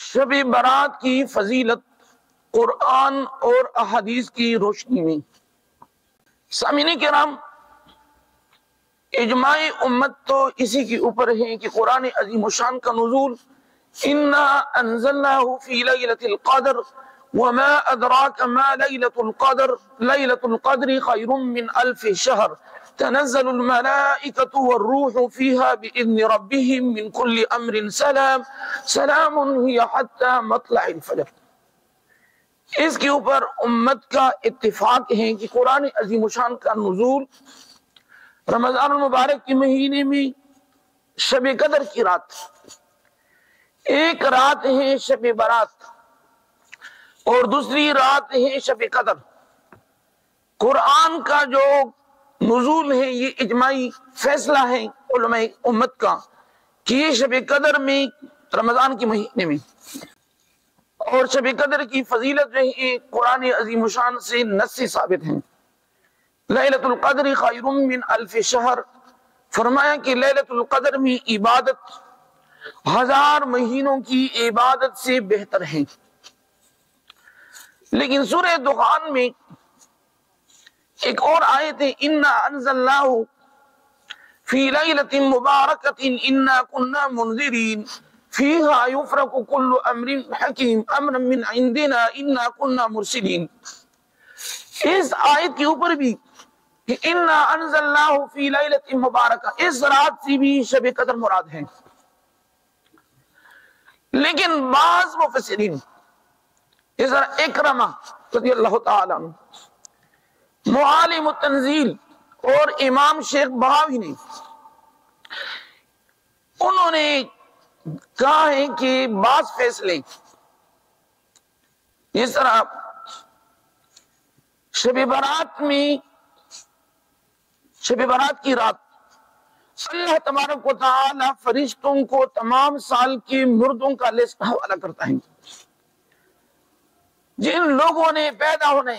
شب برات کی فضیلت قرآن اور احادیث کی روشنی میں۔ سامعین کرام، اجماع امت تو اسی کے اوپر ہے کہ قرآن عظیم الشان کا نزول انا انزلناہ فی لیلۃ القدر وما ادراک ما لیلۃ القدر لیلۃ القدر خیر من الف شہر تنزل الملائکۃ والروح فیہا بإذن ربہم من کل امر سلام سلام ہی حتی مطلع الفجر۔ اس کے اوپر امت کا اتفاق ہے کہ قرآن عظیم الشان کا نزول رمضان المبارک کے مہینے میں شب قدر کی رات، ایک رات ہے شب برات اور دوسری رات ہے شب قدر۔ قرآن کا جو نزول ہے یہ اجماعی فیصلہ ہے علماء امت کا کہ یہ شب قدر میں رمضان کے مہینے میں، اور شب قدر کی فضیلت جو ہے قرآن عظیم الشان سے نص سے ثابت ہیں۔ لیلۃ القدر خیر من الف شہر، فرمایا کہ لیلۃ القدر میں عبادت 1000 مہینوں کی عبادت سے بہتر ہے۔ لیکن سورہ دخان میں ایک اور آیت ہے انا انزلناہ فی لیلۃ مبارکۃ انا کنا منذرین فیہا یفرق کل امر حکیم امرا من عندنا انا کنا مرسلین۔ اس آیت کے اوپر بھی کہ انا انزلناہ فی لیلۃ مبارکہ، اس رات سے بھی شب قدر مراد ہے۔ لیکن بعض مفسرین اس طرح اکرمہ رضی اللہ تعالیٰ عنہ، معالم التنزیل اور امام شیخ بہاوی نے انہوں نے کہا ہے کہ بعض فیصلے اس طرح شب برات میں، شب برات کی رات اللہ تبارک و تعالی فرشتوں کو تمام سال کے مردوں کا لسٹ حوالہ کرتا ہے۔ جن لوگوں نے پیدا ہونے،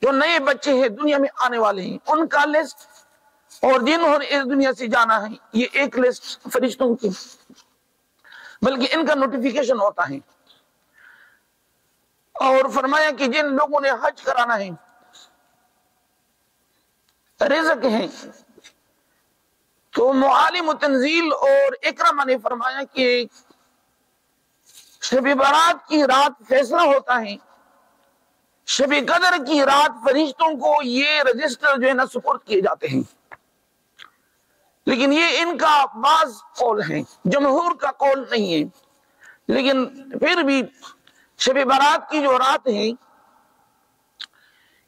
جو نئے بچے ہیں دنیا میں آنے والے ہیں، ان کا لسٹ، اور جنہوں نے اس دنیا سے جانا ہے یہ ایک لسٹ فرشتوں کی، بلکہ ان کا نوٹیفیکیشن ہوتا ہے۔ اور فرمایا کہ جن لوگوں نے حج کرانا ہے، رزق ہے، تو معالم تنزیل اور اکرمہ نے فرمایا کہ شب برات کی رات فیصلہ ہوتا ہے، شب قدر کی رات فرشتوں کو یہ رجسٹر جو ہے نا سپرد کیے جاتے ہیں۔ لیکن یہ ان کا بعض قول ہیں، جمہور کا قول نہیں ہے۔ لیکن پھر بھی شب برات کی جو رات ہے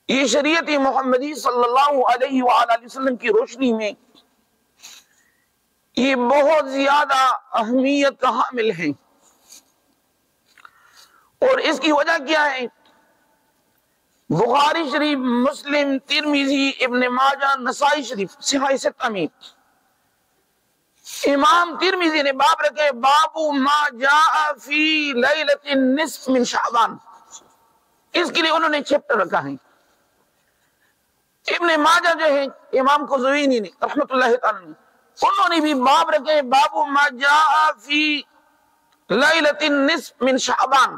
یہ شریعت محمدی صلی اللہ علیہ وآلہ وسلم کی روشنی میں یہ بہت زیادہ اہمیت کا حامل ہے۔ اور اس کی وجہ کیا ہے؟ بخاری شریف، مسلم، ترمذی، ابن ماجہ، نسائی شریف، صحاح ستہ میں امام ترمذی نے باب رکھے باب ما جاء فی لیلۃ النصف من شعبان، اس کے لیے انہوں نے چیپٹر رکھا ہے۔ ابن ماجہ جو ہے امام قزوینی نے رحمت اللہ تعالی نے، انہوں نے بھی باب رکھے باب ما جاء فی لیلۃ النصف من شعبان،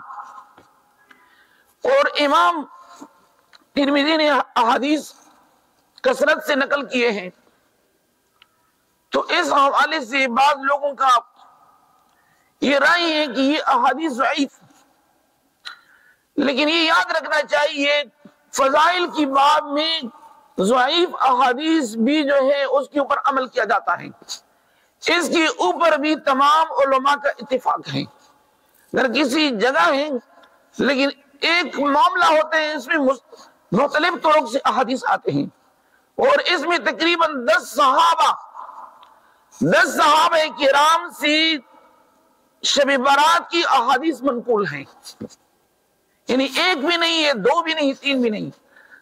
اور امام ترمذی نے احادیث کثرت سے نقل کیے ہیں۔ تو اس حوالے سے بعض لوگوں کا یہ رائے ہے کہ یہ احادیث ضعیف، لیکن یہ یاد رکھنا چاہیے فضائل کی باب میں ضعیف احادیث بھی جو ہے اس کے اوپر عمل کیا جاتا ہے، اس کے اوپر بھی تمام علماء کا اتفاق ہے۔ اگر کسی جگہ ہے لیکن ایک معاملہ ہوتے ہیں اس میں مختلف طرق سے احادیث آتے ہیں، اور اس میں تقریباً 10 صحابہ کرام سے شب برات کی احادیث منقول ہیں، یعنی ایک بھی نہیں ہے، 2 بھی نہیں، 3 بھی نہیں،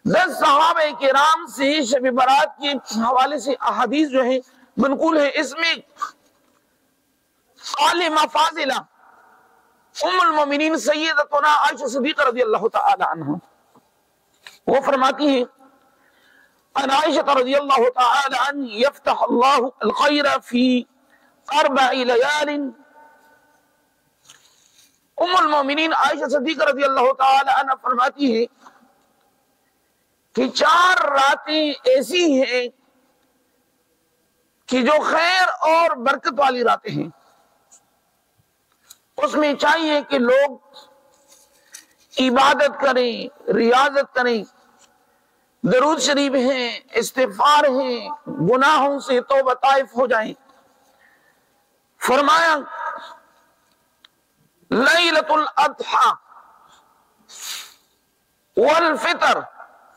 10 صحابہ کرام سے شب برات کے حوالے سے احادیث جو ہے منقول ہے۔ اس میں عالمہ فاضلہ ام المومنین سیدتنا عائشہ صدیقہ رضی اللہ تعالی عنہ وہ فرماتی ہیں عن عائشہ رضی اللہ تعالی عنہ یفتح اللہ الخیر فی 4 لیال ام المومنین عائشہ صدیقہ رضی اللہ تعالی عنہ فرماتی ہے کہ 4 راتیں ایسی ہیں کہ جو خیر اور برکت والی راتیں ہیں. اس میں چاہیے کہ لوگ عبادت کریں، ریاضت کریں، درود شریف ہیں، استغفار ہیں، گناہوں سے توبہ طائف ہو جائیں. فرمایا لیلۃ الاضحیٰ والفطر،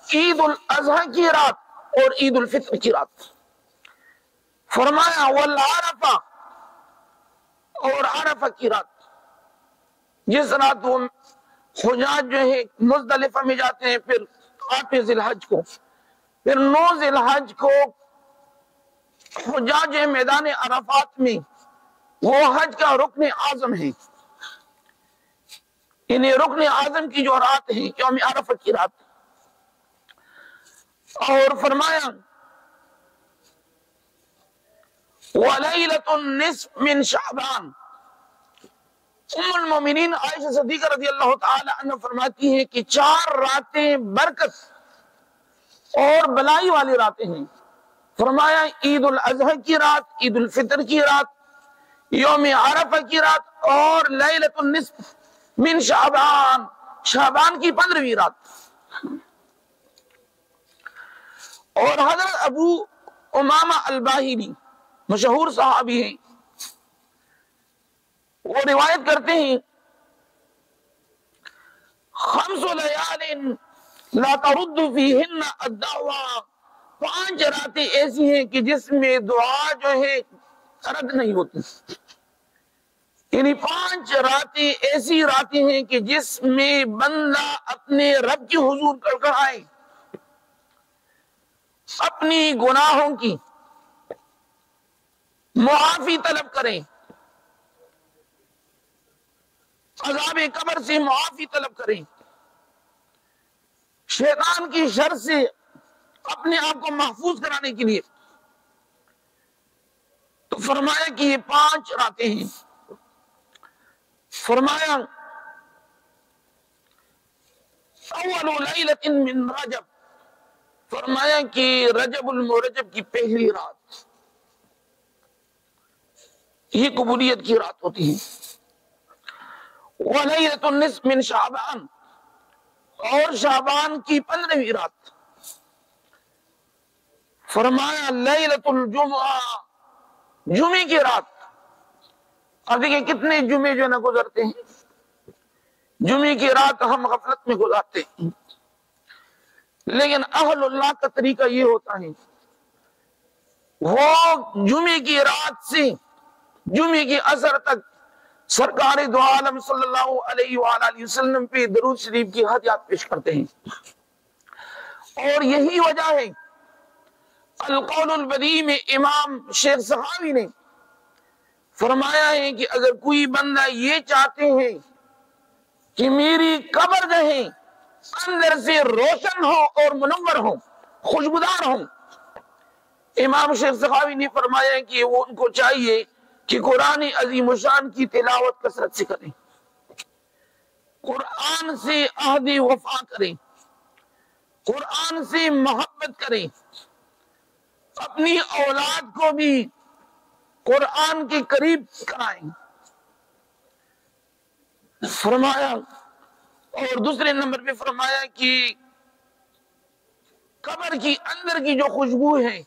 عید الاضحیٰ کی رات اور عید الفطر کی رات. فرمایا والعرفہ، اور عرفہ کی رات، جس رات وہ حجاج جو ہے مزدلفہ میں جاتے ہیں، پھر 8 ذی الحج کو، پھر 9 ذی الحج کو حجاج میدان عرفات میں وہ حج کا رکن اعظم ہے. انہیں رکن اعظم کی جو رات ہے یوم عرفہ کی رات. اور فرمایا وَلَيْلَةُ النِّصْفِ مِنْ شَعْبَانَ. ام المومنین عائشہ صدیقہ رضی اللہ تعالی عنہ فرماتی ہیں کہ 4 راتیں برکت اور بلائی والی راتیں ہیں. فرمایا عید الاضحیٰ کی رات، عید الفطر کی رات، یوم عرفہ کی رات، اور لیلۃ النصف من شعبان، شعبان کی 15ویں رات. اور حضرت ابو امامہ الباہلی مشہور صحابی ہیں، وہ روایت کرتے ہیں 5 لیال لا ترد فیہن الدعوہ، 5 راتیں ایسی ہیں کہ جس میں دعا جو ہے رد نہیں ہوتی. یعنی 5 راتیں ایسی راتیں ہیں کہ جس میں بندہ اپنے رب کی حضور کڑکڑائے، اپنی گناہوں کی معافی طلب کریں، عذاب قبر سے معافی طلب کریں، شیطان کی شر سے اپنے آپ کو محفوظ کرانے کے لیے. تو فرمایا کہ یہ 5 راتیں ہیں. فرمایا اول لیلۃ من رجب، فرمایا کہ رجب المرجب کی پہلی رات یہ قبولیت کی رات ہوتی ہے. ولیلۃ النصف من شعبان، اور شعبان کی 15ویں رات. فرمایا لیلۃ الجمعہ، جمعے کی رات. اب دیکھیں کتنے جمعے جو نہ گزرتے ہیں، جمعے کی رات ہم غفلت میں گزارتے ہیں. لیکن اہل اللہ کا طریقہ یہ ہوتا ہے، وہ جمعے کی رات سے جمعے کی عصر تک سرکار دو عالم صلی اللہ علیہ وآلہ وسلم پہ درود شریف کی ہدیات پیش کرتے ہیں. اور یہی وجہ ہے القول البدیع میں امام شیخ سخاوی نے فرمایا ہے کہ اگر کوئی بندہ یہ چاہتے ہیں کہ میری قبر گہیں اندر سے روشن ہو اور منور ہو، خوشبودار ہو، امام شیخ سخاوی نے فرمایا کہ وہ ان کو چاہیے کہ قرآن عظیم الشان کی تلاوت کثرت سے کریں، قرآن سے عہد وفا کریں، قرآن سے محبت کریں، اپنی اولاد کو بھی قرآن کے قریب کرائیں. فرمایا اور دوسرے نمبر پہ فرمایا کہ قبر کی اندر کی جو خوشبو ہے،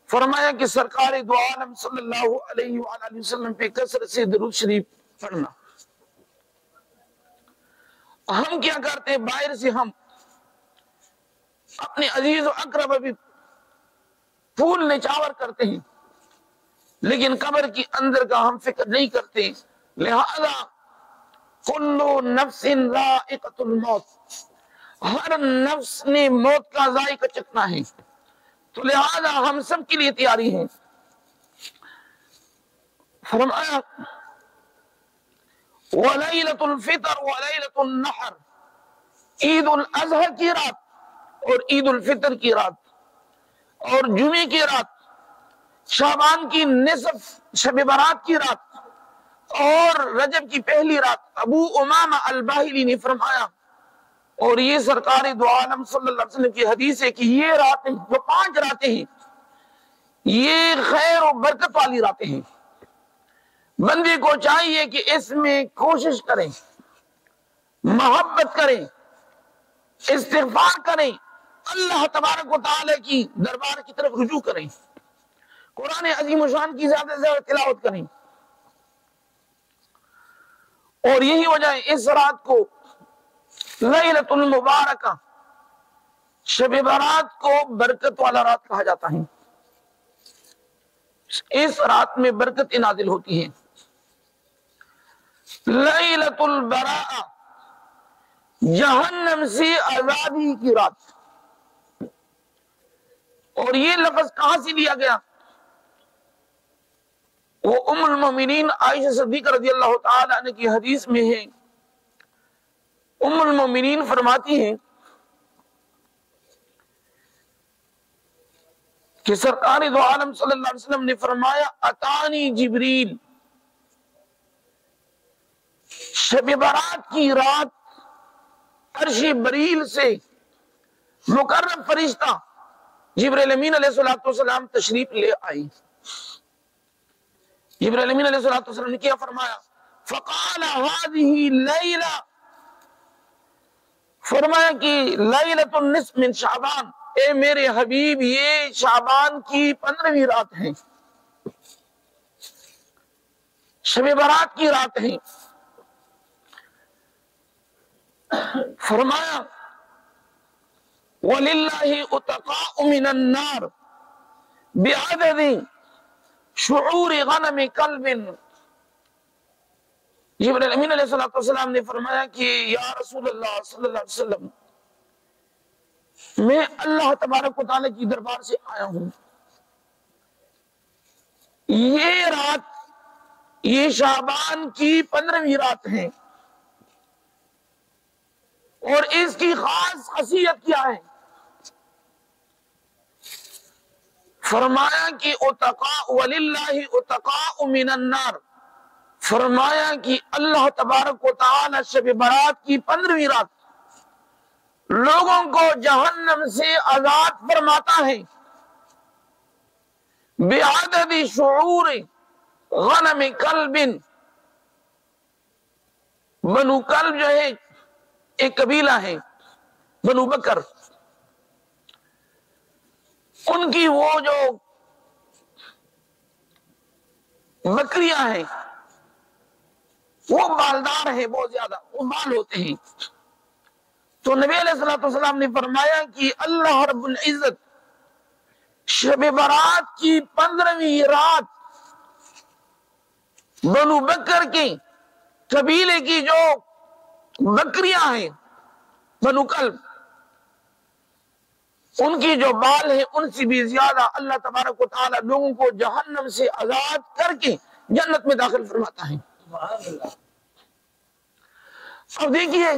فرمایا کہ سرکار دو عالم صلی اللہ علیہ وآلہ وسلم پہ کثرت سے درود شریف پڑھنا. ہم کیا کرتے ہیں، باہر سے ہم اپنے عزیز و اقرب بھی پھول نچاور کرتے ہیں، لیکن قبر کی اندر کا ہم فکر نہیں کرتے. لہذا کل نفس ذائقۃ الموت، ہر نفس نے موت کا ذائقہ چکھنا ہے، تو لہذا ہم سب کے لیے تیاری ہے. فرمایا ولیلۃ الفطر ولیلۃ النحر، عید الاضحیٰ کی رات اور عید الفطر کی رات اور جمعے کی رات، شعبان کی نصف شب برات کی رات اور رجب کی پہلی رات ابو امامہ الباہلی نے فرمایا، اور یہ سرکار دو عالم صلی اللہ علیہ وسلم کی حدیث ہے کہ یہ راتیں جو 5 راتیں ہیں یہ خیر و برکت والی راتیں ہیں. بندے کو چاہیے کہ اس میں کوشش کریں، محبت کریں، استغفار کریں، اللہ تبارک و تعالی کی دربار کی طرف رجوع کریں، قرآن عظیم و شان کی زیادہ سے زیادہ تلاوت کریں. اور یہی وجہ ہے اس رات کو لیلۃ المبارکہ، شب برات کو برکت والا رات کہا جاتا ہے. اس رات میں برکت نازل ہوتی ہے. لیلۃ البراء، جہنم سے آزادی کی رات. اور یہ لفظ کہاں سے لیا گیا؟ وہ ام المومنین عائشہ صدیقہ رضی اللہ تعالی عنہ کی حدیث میں ہے. ام المومنین فرماتی ہیں کہ سرکار دو عالم صلی اللہ علیہ وسلم نے فرمایا، اتانی جبریل، شب برات کی رات عرش بریل سے مقرب فرشتہ جبریل امین علیہ السلام تشریف لے آئی. جبریل امین علیہ السلام نے کیا فرمایا؟ فقال هذه لیلہ، فرمایا کہ لیلۃ النصف من شعبان، اے میرے حبیب یہ شعبان کی 15ویں رات ہے، شب برات کی رات ہے. فرمایا وَلِلَّهِ اُتَقَاءُ مِنَ النَّارِ بِعَدَدِ شُعُورِ غَنَمِ قَلْبٍ. جبریل امین علیہ السلام نے فرمایا کہ یا رسول اللہ صلی اللہ علیہ وسلم، میں اللہ تبارک و تعالی کی دربار سے آیا ہوں. یہ رات، یہ شعبان کی 15ویں رات ہے، اور اس کی خاص خاصیت کیا ہے؟ فرمایا کہ اتقاء وَلِلَّهِ اتقاء مِنَ النَّارِ، فرمایا کہ اللہ تبارک و تعالی شب برات کی 15ویں رات لوگوں کو جہنم سے آزاد فرماتا ہے. بعدد شعور غنم کلب، بنو کلب جو ہے ایک قبیلہ ہے، بنو بکر، ان کی وہ جو بکریاں ہیں وہ بالدار ہیں، بہت زیادہ وہ بال ہوتے ہیں. تو نبی علیہ السلام نے فرمایا کہ اللہ رب العزت شب برات کی 15ویں رات بنو بکر کے قبیلے کی جو بکریاں ہیں، بنو کلب، ان کی جو بال ہیں ان سے بھی زیادہ اللہ تبارک و تعالی لوگوں کو جہنم سے آزاد کر کے جنت میں داخل فرماتا ہے. اب دیکھیے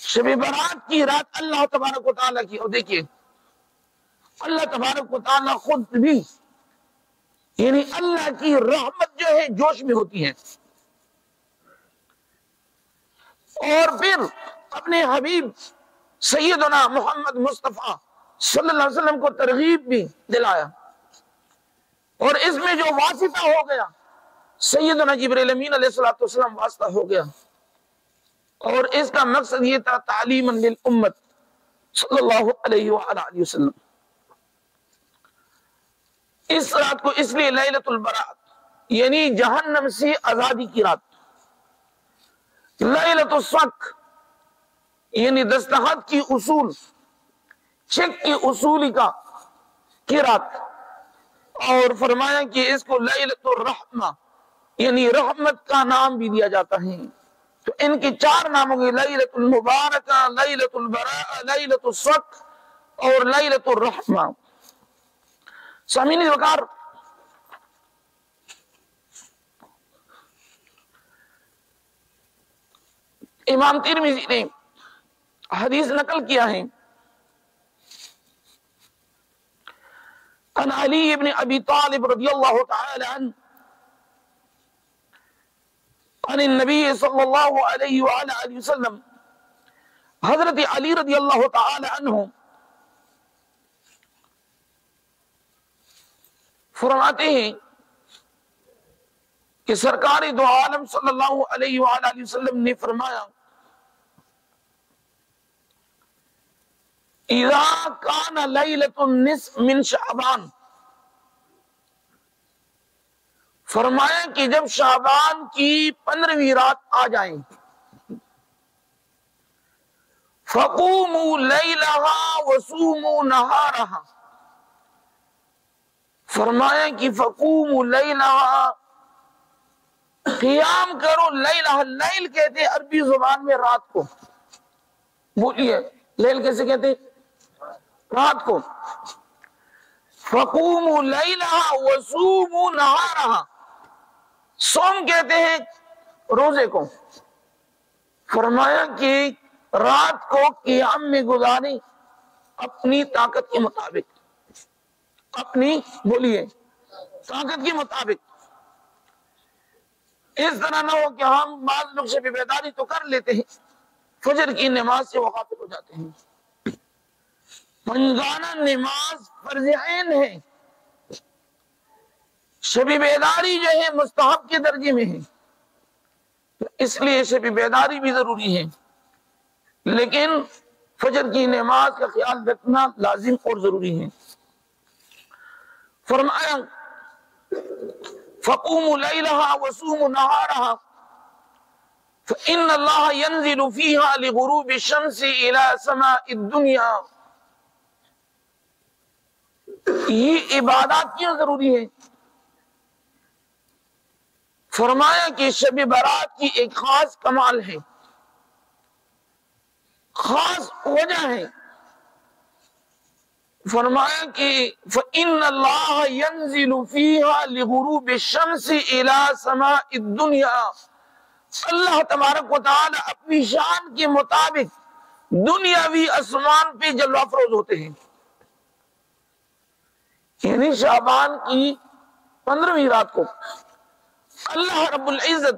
شب برات کی رات اللہ تبارک و تعالی کی، اور دیکھیے اللہ تبارک و تعالی خود بھی، یعنی اللہ کی رحمت جو ہے جوش میں ہوتی ہے، اور پھر اپنے حبیب سیدنا محمد مصطفیٰ صلی اللہ علیہ وسلم کو ترغیب بھی دلایا. اور اس میں جو واسطہ ہو گیا سیدنا جبریل امین علیہ السلام واسطہ ہو گیا، اور اس کا مقصد یہ تھا تعلیما للامت صلی اللہ علیہ وآلہ وسلم. اس رات کو اس لیے لیلۃ البراء یعنی جہنم سے آزادی کی رات، لیلۃ الصک یعنی دستخط کی اصول، چیک کی اصولی کی رات، اور فرمایا کہ اس کو لیلۃ الرحمہ یعنی رحمت کا نام بھی دیا جاتا ہے. تو ان کے 4 ناموں گے، لیلۃ المبارکہ، لیلۃ البراء، لیلۃ الصک اور لیلۃ الرحمہ. سامعین وقار، امام ترمذی نے حدیث نقل کیا ہے عن علی بن ابی طالب رضی اللہ تعالی عنہ عن النبی صلی اللہ علیہ وآلہ وسلم، حضرت علی رضی اللہ تعالی عنہ فرماتے ہیں کہ سرکار دو عالم صلی اللہ علیہ وآلہ وسلم نے فرمایا، اذا کان لیلۃ النصف من شعبان، فرمایا کہ جب شعبان کی 15ویں رات آ جائیں، فقوموا لیلہا وصوموا نہارہا، فرمایا کہ فقوموا لیلہا، قیام کرو لیلہا، لیل کہتے ہیں عربی زبان میں رات کو، بولیے لیل کیسے کہتے ہیں؟ رات کو. فقوموا لیلہا وصوموا نہارہا، صوم کہتے ہیں روزے کو. فرمایا کہ رات کو قیام میں گزاریں اپنی طاقت کے مطابق، اپنی بولیے طاقت کے مطابق. اس طرح نہ ہو کہ ہم بعض لوگ شب بیداری تو کر لیتے ہیں، فجر کی نماز سے وہ غافل ہو جاتے ہیں. منگانہ نماز فرض عین ہے، شب بیداری جو ہے مستحب کے درجے میں ہے، تو اس لیے شب بیداری بھی ضروری ہے، لیکن فجر کی نماز کا خیال رکھنا لازم اور ضروری ہے. فرمایا فقوموا لیلہا وصوموا نہارہا فإن اللہ ينزل فیہا لغروب الشمس الى سماء الدنیا. یہ عبادات کیوں ضروری ہے؟ فرمایا کہ شب برات کی ایک خاص کمال ہے، خاص وجہ ہے. فرمایا کہ فإن اللہ ينزل فیہا لغروب الشمس الى سماء الدنیا، اللہ تبارک و تعالی اپنی شان کے مطابق دنیاوی اسمان پہ جلوہ افروز ہوتے ہیں. یعنی شعبان کی 15ویں رات کو اللہ رب العزت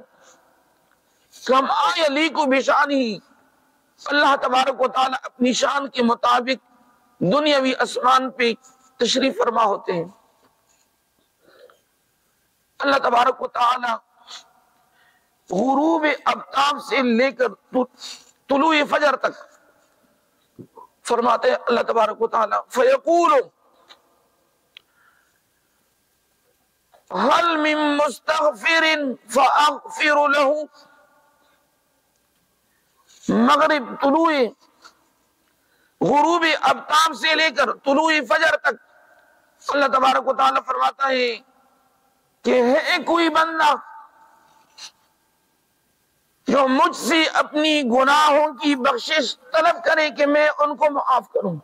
کما یلیق بشانہ، اللہ تبارک و تعالی اپنی شان کے مطابق دنیاوی اسمان پہ تشریف فرما ہوتے ہیں. اللہ تبارک و تعالی غروب آفتاب سے لے کر طلوع فجر تک فرماتے ہیں اللہ تبارک و تعالی فیقول هل من مستغفر فاغفر له. مغرب طلوع غروب آفتاب سے لے کر طلوع فجر تک اللہ تبارک و تعالی فرماتا ہے کہ ہے کوئی بندہ جو مجھ سے اپنی گناہوں کی بخشش طلب کرے کہ میں ان کو معاف کروں.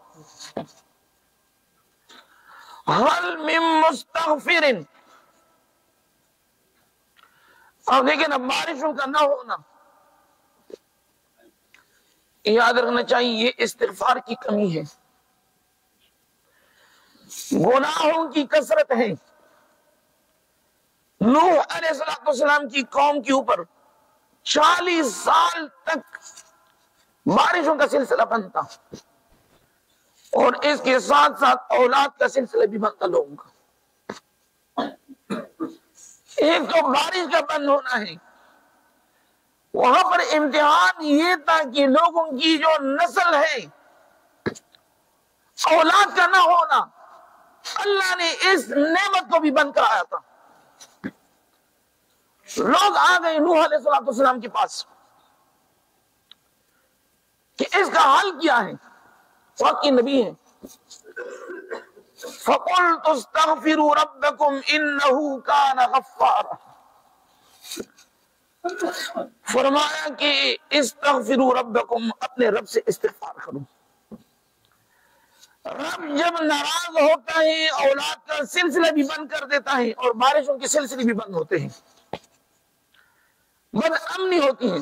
هل من مستغفر، اور دیکھیں نا بارشوں کا نہ ہونا، یاد رکھنا چاہیے یہ استغفار کی کمی ہے، گناہوں کی کثرت ہے. نوح علیہ السلام کی قوم کے اوپر 40 سال تک بارشوں کا سلسلہ بنتا، اور اس کے ساتھ ساتھ اولاد کا سلسلہ بھی بنتا لوگوں کا. ایک تو بارش کا بند ہونا ہے، وہاں پر امتحان یہ تھا کہ لوگوں کی جو نسل ہے اولاد کا نہ ہونا، اللہ نے اس نعمت کو بھی بند کرایا تھا. لوگ آ گئے نوح علیہ السلام کے پاس کہ اس کا حل کیا ہے، واقعی نبی ہے. فَقُلْتُ اسْتَغْفِرُوا رَبَّكُمْ إِنَّهُ كَانَ غَفَّارًا. فرمایا کہ استغفروا ربکم، اپنے رب سے استغفار کرو. رب جب ناراض ہوتا ہے اولاد کا سلسلہ بھی بند کر دیتا ہے، اور بارشوں کے سلسلے بھی بند ہوتے ہیں، بد امنی ہوتی ہے،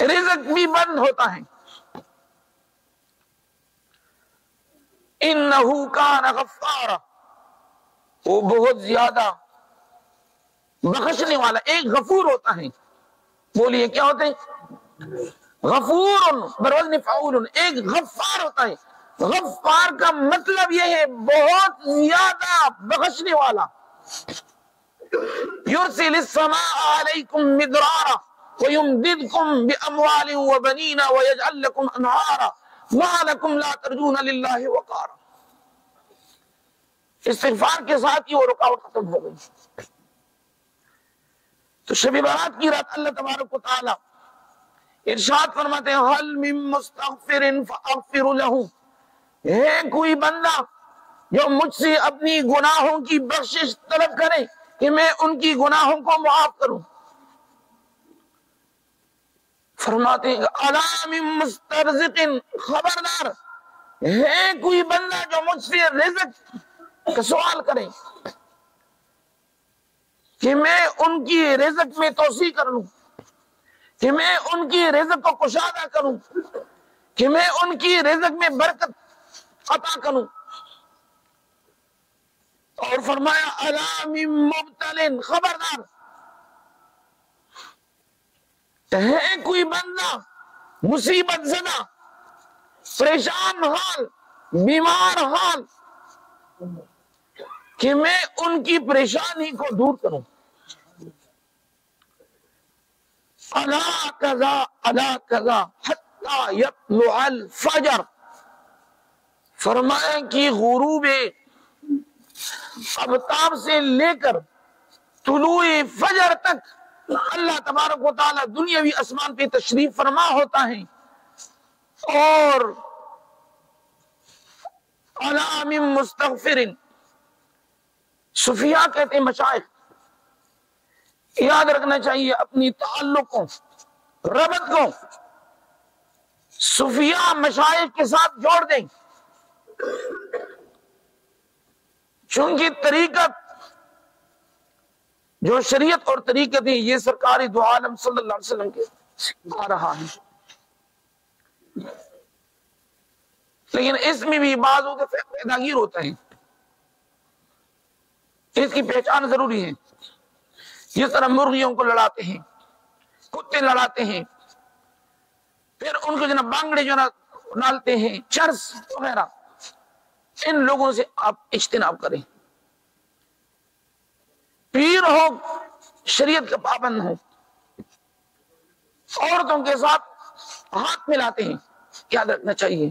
رزق بھی بند ہوتا ہے. انہو کان غفارا، وہ بہت زیادہ بخشنے والا، ایک غفور ہوتا ہے. بولیے کیا ہوتے ہیں؟ غفور بروزن فعول. ایک غفار ہوتا ہے. غفار کا مطلب یہ ہے بہت زیادہ بخشنے والا. یرسل السماء علیکم مدرارا ویمددکم باموال وبنین ویجعل لکم انہارا ما لکم لا ترجون للہ وقارا. استغفار کے ساتھ ہی وہ رکاوٹ ختم ہو گئی. تو شب برات کی رات اللہ تبارک و تعالی ارشاد فرماتے ہیں حل من مستغفر فاغفر له. ہے کوئی بندہ جو مجھ سے اپنی گناہوں کی بخشش طلب کرے کہ میں ان کی گناہوں کو معاف کروں. فرماتے ہیں الا من مسترزق. خبردار ہے کوئی بندہ جو مجھ سے رزق کا سوال کرے کہ میں ان کی رزق میں توسیع کر لوں، کہ میں ان کی رزق کو کشادہ کروں، کہ میں ان کی رزق میں برکت عطا کروں. اور فرمایا الا من مبتل. خبردار ہے کوئی بندہ مصیبت زدہ، پریشان حال، بیمار حال، کہ میں ان کی پریشانی کو دور کروں. الا کذا الا کذا حتی یطلع الفجر. فرمایا کہ غروب آفتاب سے لے کر طلوع فجر تک اللہ تبارک و تعالی دنیاوی اسمان پہ تشریف فرما ہوتا ہے. اور الا من مستغفر. صوفیاء کہتے ہیں مشائخ یاد رکھنا چاہیے اپنی تعلقوں ربط کو صوفیاء مشائخ کے ساتھ جوڑ دیں، چونکہ طریقت جو شریعت اور طریقت ہے یہ سرکار دو عالم صلی اللہ علیہ وسلم کے آ رہا ہے. لیکن اس میں بھی بعضوں کے پیداگیر ہوتا ہے، اس کی پہچان ضروری ہے. جس طرح مرغیوں کو لڑاتے ہیں، کتے لڑاتے ہیں، پھر ان کو جناب بانگڑے جو ڈالتے ہیں، چرس وغیرہ، ان لوگوں سے آپ اجتناب کریں. پیر ہو شریعت کا پابند ہو، عورتوں کے ساتھ ہاتھ ملاتے ہیں، یاد رکھنا چاہیے.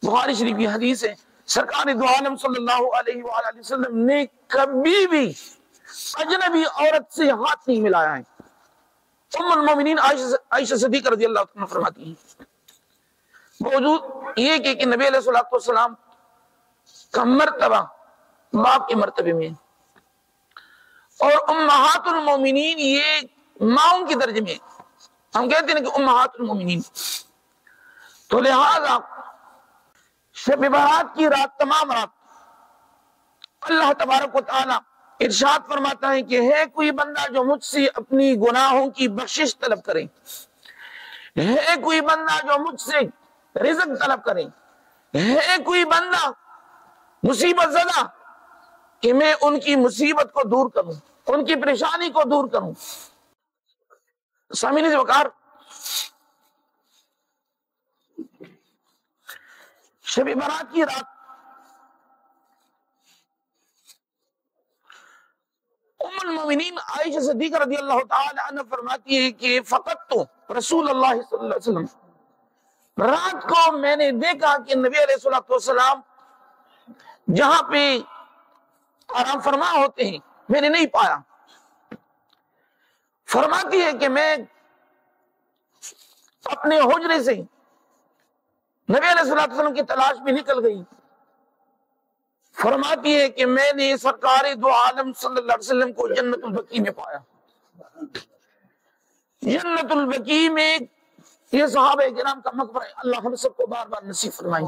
بخاری شریف کی حدیث ہے سرکار دو عالم صلی اللہ علیہ وآلہ وسلم نے کبھی بھی اجنبی عورت سے ہاتھ نہیں ملایا ہے. ام المومنین عائشہ صدیقہ رضی اللہ عنہ فرماتی ہیں موجود یہ کہ نبی علیہ الصلوۃ والسلام کا مرتبہ باپ کے مرتبے میں اور امہات المومنین یہ ماؤں کے درجے میں. ہم کہتے ہیں کہ امہات المومنین. تو لہذا شب برات کی رات تمام رات اللہ تبارک و تعالی ارشاد فرماتا ہے کہ ہے کوئی بندہ جو مجھ سے اپنی گناہوں کی بخشش طلب کرے، ہے کوئی بندہ جو مجھ سے رزق طلب کرے، ہے کوئی بندہ مصیبت زدہ کہ میں ان کی مصیبت کو دور کروں، ان کی پریشانی کو دور کروں. سامعین وقار، شب برات کی رات ام المومنین عائشہ صدیقہ رضی اللہ تعالی عنہ فرماتی ہے کہ فقط تو رسول اللہ صلی اللہ علیہ وسلم، رات کو میں نے دیکھا کہ نبی علیہ الصلوۃ والسلام جہاں پہ آرام فرما ہوتے ہیں میں نے نہیں پایا. فرماتی ہے کہ میں اپنے حجرے سے نبی علیہ الصلوۃ والسلام کی تلاش میں نکل گئی. فرماتی ہے کہ میں نے سرکار دو عالم صلی اللہ علیہ وسلم کو جنت البقیع میں پایا. جنت البقیع میں یہ صحابہ کرام کا مقبرہ ہے، اللہ ہم سب کو بار بار نصیب فرمائے.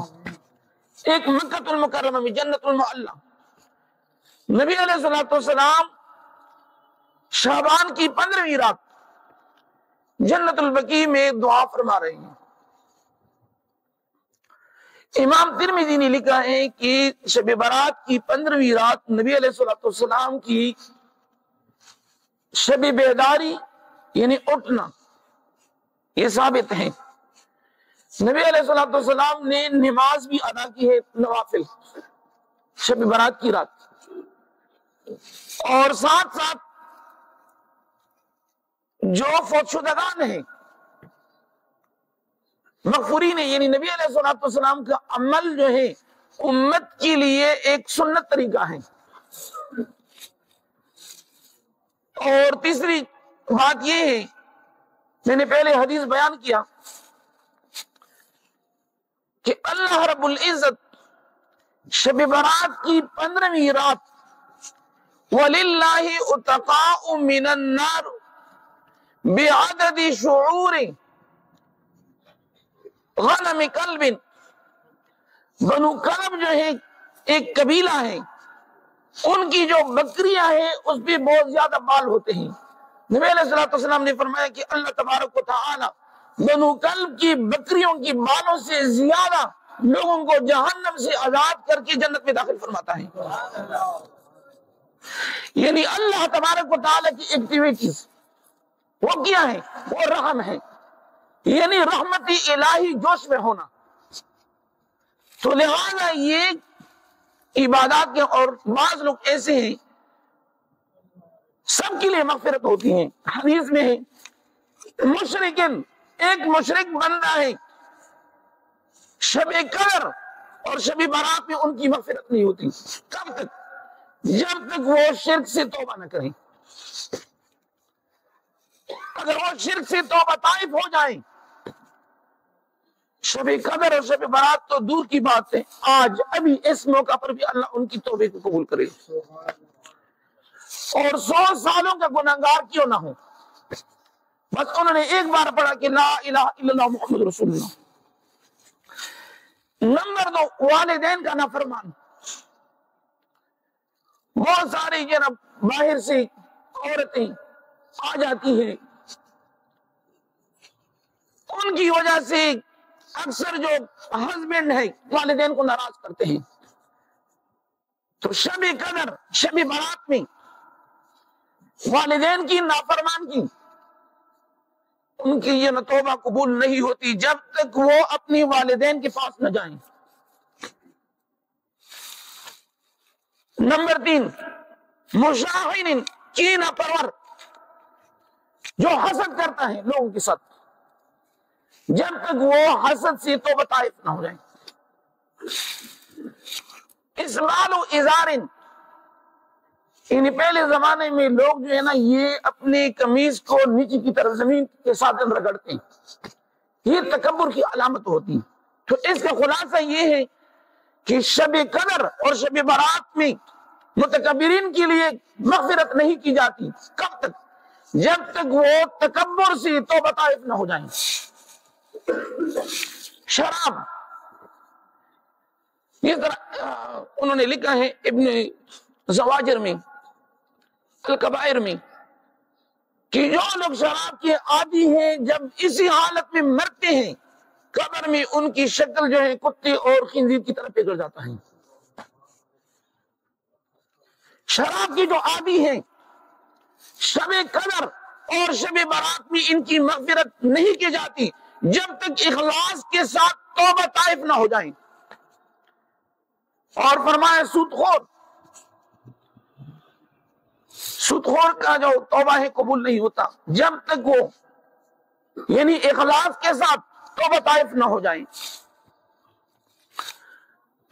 ایک مکہ المکرمہ میں جنت المعلی. نبی علیہ الصلوۃ والسلام شعبان کی 15ویں رات جنت البقیع میں دعا فرما رہے ہیں. امام ترمذی نے لکھا ہے کہ شب برات کی 15ویں رات نبی علیہ الصلوۃ والسلام کی شب بیداری یعنی اٹھنا، یہ ثابت ہے۔ نبی علیہ الصلوۃ والسلام نے نماز بھی ادا کی ہے نوافل شب برات کی رات، اور ساتھ ساتھ جو فوت شدگان ہیں مغفورین ہیں، یعنی نبی علیہ الصلوۃ والسلام کا عمل جو ہے امت کے لیے ایک سنت طریقہ ہے۔ اور تیسری بات یہ ہے، میں نے پہلے حدیث بیان کیا کہ اللہ رب العزت شب برات کی 15ویں رات وَلِلَّهِ اُتَقَاءُ مِنَ النَّارِ بِعَدَدِ شُعُورِ غنم کلب، بنو کلب جو ہے ایک قبیلہ ہے، ان کی جو بکریاں ہیں اس پہ بہت زیادہ بال ہوتے ہیں۔ نبی علیہ الصلوۃ والسلام نے فرمایا کہ اللہ تبارک و تعالی بنو کلب کی بکریوں کی بالوں سے زیادہ لوگوں کو جہنم سے آزاد کر کے جنت میں داخل فرماتا ہے۔ یعنی اللہ تبارک و تعالی کی ایکٹیویٹیز وہ کیا ہے؟ وہ رحم ہے، یعنی رحمتی الہی جوش میں ہونا۔ تو لہذا یہ عبادات کے، اور بعض لوگ ایسے ہیں سب کے لیے مغفرت ہوتی ہیں۔ حدیث میں ہے مشرکن، ایک مشرک بندہ ہے شب قدر اور شب برات میں ان کی مغفرت نہیں ہوتی۔ کب تک؟ جب تک وہ شرک سے توبہ نہ کریں۔ اگر وہ شرک سے توبہ طائف ہو جائیں، شب قدر اور شب برات تو دور کی بات ہے، آج ابھی اس موقع پر بھی اللہ ان کی توبے کو قبول کرے، اور 100 سالوں کا گناہگار کیوں نہ ہو، بس انہوں نے ایک بار پڑھا کہ لا الہ الا اللہ محمد رسول اللہ۔ نمبر 2، والدین کا نافرمان۔ بہت سارے جناب باہر سے عورتیں آ جاتی ہیں، ان کی وجہ سے اکثر جو ہسبینڈ ہے والدین کو ناراض کرتے ہیں۔ تو شب قدر شب برات میں والدین کی نافرمان کی ان کی یہ توبہ قبول نہیں ہوتی جب تک وہ اپنی والدین کے پاس نہ جائیں۔ نمبر 3، مشاہین کینہ پرور، جو حسد کرتا ہے لوگوں کے ساتھ، جب تک وہ حسد سے توبہ طائف نہ ہو جائیں۔ اسبال و ازارن، یعنی پہلے زمانے میں لوگ جو ہے نا یہ اپنی قمیض کو نیچے کی طرف زمین کے ساتھ رگڑتے ہیں، یہ تکبر کی علامت ہوتی۔ تو اس کا خلاصہ یہ ہے کہ شب قدر اور شب برات میں متکبرین کے لیے مغفرت نہیں کی جاتی۔ کب تک؟ جب تک وہ تکبر سے توبہ طائف نہ ہو جائیں۔ شراب، یہ طرح انہوں نے لکھا ہے ابن زواجر میں الکبائر میں کہ جو لوگ شراب کے عادی ہیں جب اسی حالت میں مرتے ہیں قبر میں ان کی شکل جو ہے کتے اور خنزیر کی طرح بگڑ جاتا ہے۔ شراب کی جو عادی ہیں شب قدر اور شب برات میں ان کی مغفرت نہیں کی جاتی جب تک اخلاص کے ساتھ توبہ طائف نہ ہو جائیں۔ اور فرمایا سودخور کا جو توبہ ہے قبول نہیں ہوتا جب تک وہ یعنی اخلاص کے ساتھ توبہ طائف نہ ہو جائیں۔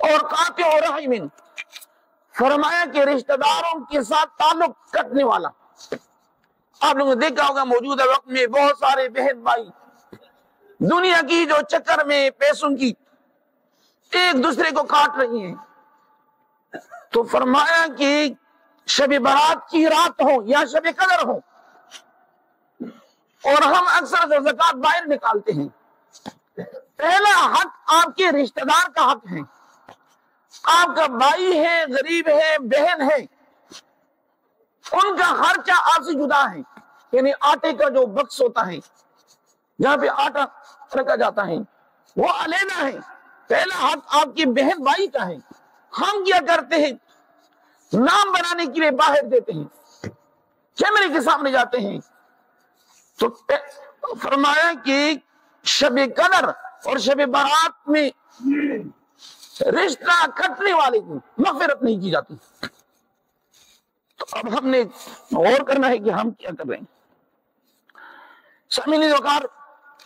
اور قاطع رحم، فرمایا کہ رشتہ داروں کے ساتھ تعلق کٹنے والا۔ آپ لوگوں نے دیکھا ہوگا موجودہ وقت میں بہت سارے بہن بھائی دنیا کی جو چکر میں پیسوں کی ایک دوسرے کو کاٹ رہی ہیں۔ تو فرمایا کہ شب برات کی رات ہو یا شب قدر ہو اور ہم اکثر زکوٰۃ باہر نکالتے ہیں، پہلا حق آپ کے رشتہ دار کا حق ہے۔ آپ کا بھائی ہے، غریب ہے، بہن ہے، ان کا خرچہ آپ سے جدا ہے، یعنی آٹے کا جو بکس ہوتا ہے جہاں پہ آٹا رکھا جاتا ہے وہ علیحدہ ہے، پہلا حق آپ کے بہن بھائی کا ہے۔ ہم کیا کرتے ہیں؟ نام بنانے کے لیے باہر دیتے ہیں، کیمرے کے سامنے جاتے ہیں، تو فرمایا کہ شب قدر اور شب برات میں رشتہ کٹنے والے کو مغفرت نہیں کی جاتی۔ تو اب ہم نے غور کرنا ہے کہ ہم کیا کر رہے ہیں۔ سامعین وقار،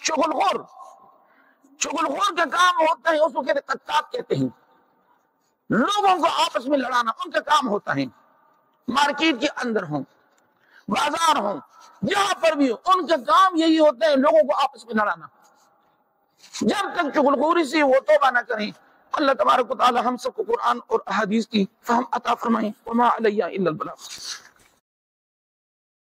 چغل خور کا کام ہوتا ہے، اس کو کہتے ہیں قطات کہتے ہیں، لوگوں کو آپس میں لڑانا ان کا کام ہوتا ہے۔ مارکیٹ کے اندر ہوں، بازار ہوں، جہاں پر بھی ہو، ان کا کام یہی ہوتا ہے، لوگوں کو آپس میں لڑانا۔ جب تک چغل خوری سے وہ توبہ نہ کریں، اللہ تبارک و تعالی ہم سب کو قرآن اور احادیث کی فہم عطا فرمائیں۔ وما علیہ الا البلاغ۔